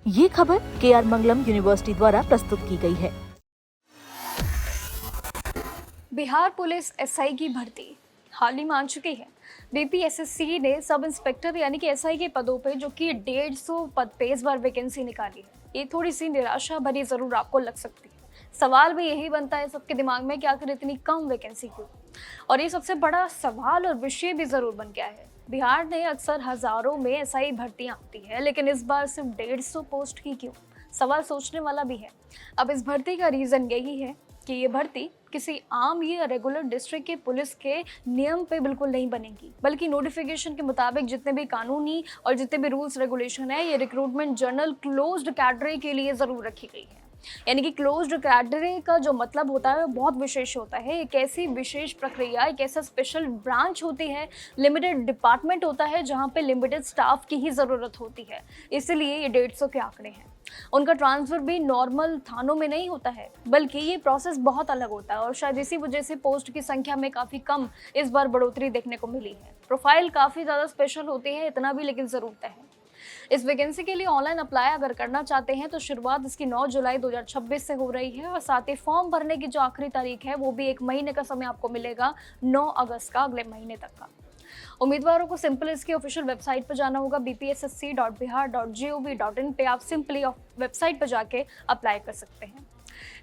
ये खबर KR मंगलम university द्वारा प्रस्तुत की गई है। बिहार पुलिस एसआई की भर्ती हाल ही में आ चुकी है। बीपीएसएससी ने सब इंस्पेक्टर यानी कि एसआई के पदों पे जो कि 150 पद पे इस बार वैकेंसी निकाली है। ये थोड़ी सी निराशा भरी जरूर आपको लग सकती है। सवाल भी यही बनता है सबके दिमाग में कि आखिर इतनी कम वैकेंसी क्यों, और ये सबसे बड़ा सवाल और विषय भी जरूर बन गया है। बिहार ने अक्सर हजारों में एसआई भर्तियां आती है, लेकिन इस बार सिर्फ 150 पोस्ट ही क्यों, सवाल सोचने वाला भी है। अब इस भर्ती का रीजन यही है कि ये भर्ती किसी आम या रेगुलर डिस्ट्रिक्ट के पुलिस के नियम पे बिल्कुल नहीं बनेगी, बल्कि नोटिफिकेशन के मुताबिक जितने भी कानूनी और जितने भी रूल्स रेगुलेशन है, ये रिक्रूटमेंट जनरल क्लोज्ड कैडरे के लिए जरूर रखी गई है। यानी कि क्लोज्ड कैडरे का जो मतलब होता है वो बहुत विशेष होता है। एक ऐसी विशेष प्रक्रिया, एक ऐसा स्पेशल ब्रांच होती है, लिमिटेड डिपार्टमेंट होता है जहाँ पे लिमिटेड स्टाफ की ही ज़रूरत होती है। इसलिए ये 150 के आंकड़े हैं। उनका ट्रांसफ़र भी नॉर्मल थानों में नहीं होता है, बल्कि ये प्रोसेस बहुत अलग होता है, और शायद इसी वजह से पोस्ट की संख्या में काफ़ी कम इस बार बढ़ोतरी देखने को मिली है। प्रोफाइल काफ़ी ज़्यादा स्पेशल होती है, इतना भी लेकिन ज़रूर तय है। इस वैकेंसी के लिए ऑनलाइन अप्लाई अगर करना चाहते हैं तो शुरुआत इसकी 9 जुलाई 2026 से हो रही है, और साथ ही फॉर्म भरने की जो आखिरी तारीख है वो भी 1 महीने का समय आपको मिलेगा, 9 अगस्त का, अगले महीने तक का। उम्मीदवारों को सिंपल इसकी ऑफिशियल वेबसाइट पर जाना होगा, bpssc.bihar.gov.in पे आप सिंपली वेबसाइट पर जाके अप्लाई कर सकते हैं।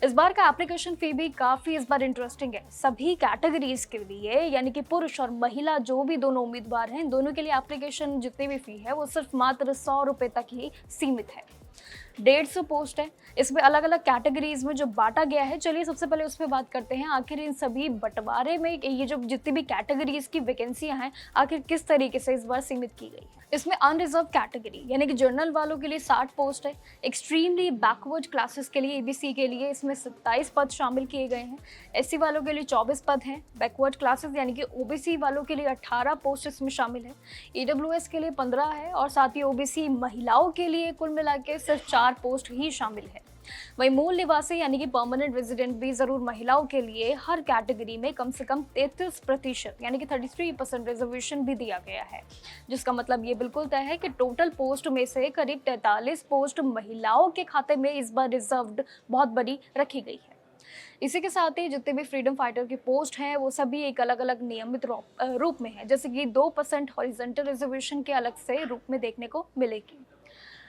इस बार का एप्लीकेशन फी भी काफ़ी इस बार इंटरेस्टिंग है। सभी कैटेगरीज के लिए, यानी कि पुरुष और महिला जो भी दोनों उम्मीदवार हैं, दोनों के लिए एप्लीकेशन जितनी भी फी है वो सिर्फ मात्र 100 रुपये तक ही सीमित है। 150 पोस्ट है, इसमें अलग अलग कैटेगरीज में जो बांटा गया है। चलिए सबसे पहले उस पर बात करते हैं, आखिर इन सभी बंटवारे में ये जो जितनी भी कैटेगरीज की वैकेंसियां हैं, आखिर किस तरीके से इस बार सीमित की गई है। इसमें अनरिजर्व कैटेगरी यानी कि जनरल वालों के लिए 60 पोस्ट है। एक्सट्रीमली बैकवर्ड क्लासेस के लिए, एबीसी के लिए इसमें 27 पद शामिल किए गए हैं। एससी वालों के लिए 24 पद हैं। बैकवर्ड क्लासेस यानी कि ओबीसी वालों के लिए 18 पोस्ट इसमें शामिल है। ईडब्ल्यूएस के लिए 15 है, और साथ ही ओबीसी महिलाओं के लिए कुल मिला के सिर्फ 4 पोस्ट ही शामिल है। वहीं मूल निवासी यानी कि परमानेंट रेजिडेंट भी जरूर महिलाओं के लिए हर कैटेगरी में कम से कम 33% यानी कि 33% रिजर्वेशन भी दिया गया है, जिसका मतलब ये बिल्कुल तय है कि टोटल पोस्ट में से करीब 43 पोस्ट महिलाओं के खाते में इस बार रिजर्व्ड बहुत बड़ी रखी गई है। इसी के साथ ही जितने भी फ्रीडम फाइटर की पोस्ट हैं वो सभी एक अलग अलग नियमित रूप में है, जैसे कि 2% हॉरिजॉन्टल रिजर्वेशन के अलग से रूप में देखने को मिलेगी।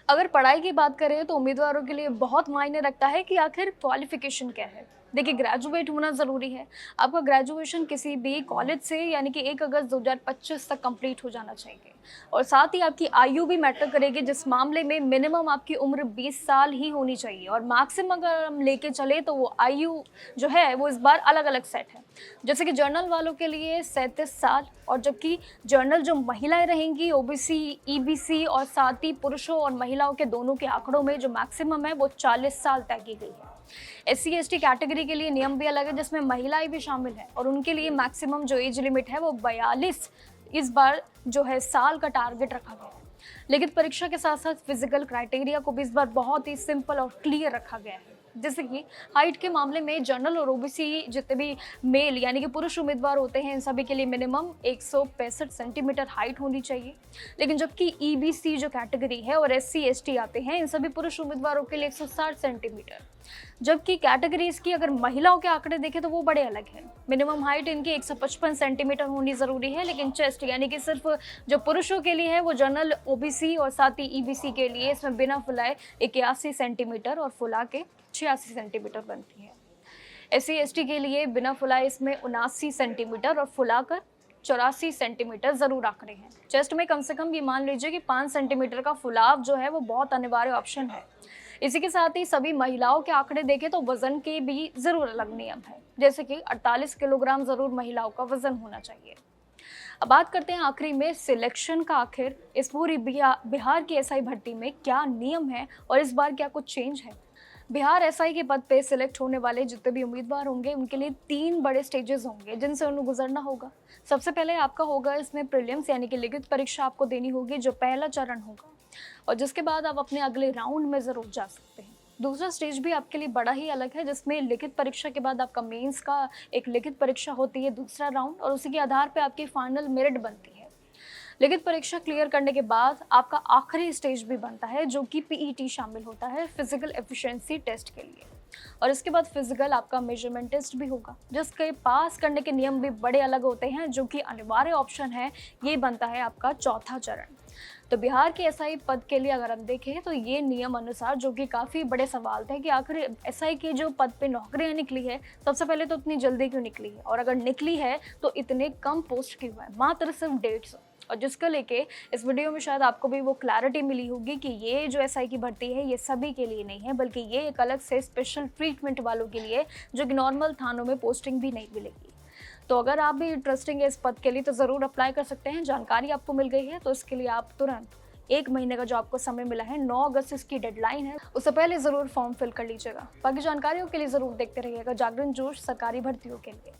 अगर पढ़ाई की बात करें तो उम्मीदवारों के लिए बहुत मायने रखता है कि आखिर क्वालिफिकेशन क्या है। देखिए, ग्रेजुएट होना ज़रूरी है। आपका ग्रेजुएशन किसी भी कॉलेज से यानी कि 1 अगस्त 2025 तक कंप्लीट हो जाना चाहिए, और साथ ही आपकी आयु भी मैटर करेगी, जिस मामले में मिनिमम आपकी उम्र 20 साल ही होनी चाहिए, और मैक्सिमम अगर हम लेके चले तो वो आयु जो है वो इस बार अलग अलग सेट है। जैसे कि जर्नल वालों के लिए 37 साल, और जबकि जर्नल जो महिलाएं रहेंगी, ओबीसी, ईबीसी और साथ ही पुरुषों और महिलाओं के दोनों के आंकड़ों में जो मैक्सिमम है वो 40 साल तय की गई है। एससी एसटी कैटेगरी के लिए नियम भी अलग है, जिसमें महिलाएं भी शामिल हैं, और उनके लिए मैक्सिमम जो एज लिमिट है वो 42 इस बार जो है साल का टारगेट रखा गया है। लेकिन परीक्षा के साथ साथ फिजिकल क्राइटेरिया को भी इस बार बहुत ही सिंपल और क्लियर रखा गया है। जैसे कि हाइट के मामले में जनरल और ओबीसी जितने भी मेल यानी कि पुरुष उम्मीदवार होते हैं, इन सभी के लिए मिनिमम 165 सेंटीमीटर हाइट होनी चाहिए। लेकिन जबकि ईबीसी जो कैटेगरी है और एससी एसटी आते हैं, इन सभी पुरुष उम्मीदवारों के लिए 160 सेंटीमीटर। जबकि कैटेगरीज की अगर महिलाओं के आंकड़े देखें तो वो बड़े अलग हैं। मिनिमम हाइट इनकी 155 सेंटीमीटर होनी ज़रूरी है, लेकिन चेस्ट यानी कि सिर्फ जो पुरुषों के लिए है वो जनरल, ओबीसी और साथ ही ईबीसी के लिए इसमें बिना फुलाए 81 सेंटीमीटर और फुला के 86 सेंटीमीटर बनती है। एससी एसटी के लिए बिना फुलाए इसमें 79 सेंटीमीटर और फुलाकर 84 सेंटीमीटर जरूर आंकड़े हैं। चेस्ट में कम से कम ये मान लीजिए कि 5 सेंटीमीटर का फुलाव जो है वो बहुत अनिवार्य ऑप्शन है। इसी के साथ ही सभी महिलाओं के आंकड़े देखें तो वजन के भी जरूर अलग नियम है, जैसे कि 48 किलोग्राम जरूर महिलाओं का वजन होना चाहिए। अब बात करते हैं आखिरी में सिलेक्शन का, आखिर इस पूरी बिहार की एसआई भर्ती में क्या नियम है और इस बार क्या कुछ चेंज है। बिहार एसआई के पद पे सिलेक्ट होने वाले जितने भी उम्मीदवार होंगे उनके लिए 3 बड़े स्टेजेस होंगे जिनसे उन्हें गुजरना होगा। सबसे पहले आपका होगा इसमें प्रीलिम्स यानी कि लिखित परीक्षा आपको देनी होगी, जो पहला चरण होगा, और जिसके बाद आप अपने अगले राउंड में ज़रूर जा सकते हैं। दूसरा स्टेज भी आपके लिए बड़ा ही अलग है, जिसमें लिखित परीक्षा के बाद आपका मेंस का एक लिखित परीक्षा होती है, दूसरा राउंड, और उसी के आधार पर आपकी फाइनल मेरिट बनती है। लिखित परीक्षा क्लियर करने के बाद आपका आखिरी स्टेज भी बनता है जो कि पीईटी शामिल होता है, फिजिकल एफिशिएंसी टेस्ट के लिए। और इसके बाद फिजिकल आपका मेजरमेंट टेस्ट भी होगा, जिसके पास करने के नियम भी बड़े अलग होते हैं, जो कि अनिवार्य ऑप्शन है। ये बनता है आपका चौथा चरण। तो बिहार के एसआई पद के लिए अगर हम देखें तो ये नियम अनुसार, जो कि काफ़ी बड़े सवाल थे कि आखिर एसआई की जो पद पे नौकरियां निकली है, सबसे पहले तो इतनी जल्दी क्यों निकली है, और अगर निकली है तो इतने कम पोस्ट क्यों है, मात्र सिर्फ 150। और जिसको लेके इस वीडियो में शायद आपको भी वो क्लैरिटी मिली होगी कि ये जो एसआई की भर्ती है ये सभी के लिए नहीं है, बल्कि ये एक अलग से स्पेशल ट्रीटमेंट वालों के लिए, जो कि नॉर्मल थानों में पोस्टिंग भी नहीं मिलेगी। तो अगर आप भी इंटरेस्टिंग है इस पद के लिए तो ज़रूर अप्लाई कर सकते हैं। जानकारी आपको मिल गई है तो इसके लिए आप तुरंत 1 महीने का जो आपको समय मिला है, 9 अगस्त इसकी डेडलाइन है, उससे पहले ज़रूर फॉर्म फिल कर लीजिएगा। बाकी जानकारियों के लिए ज़रूर देखते रहिएगा जागरण जोश सरकारी भर्तियों के लिए।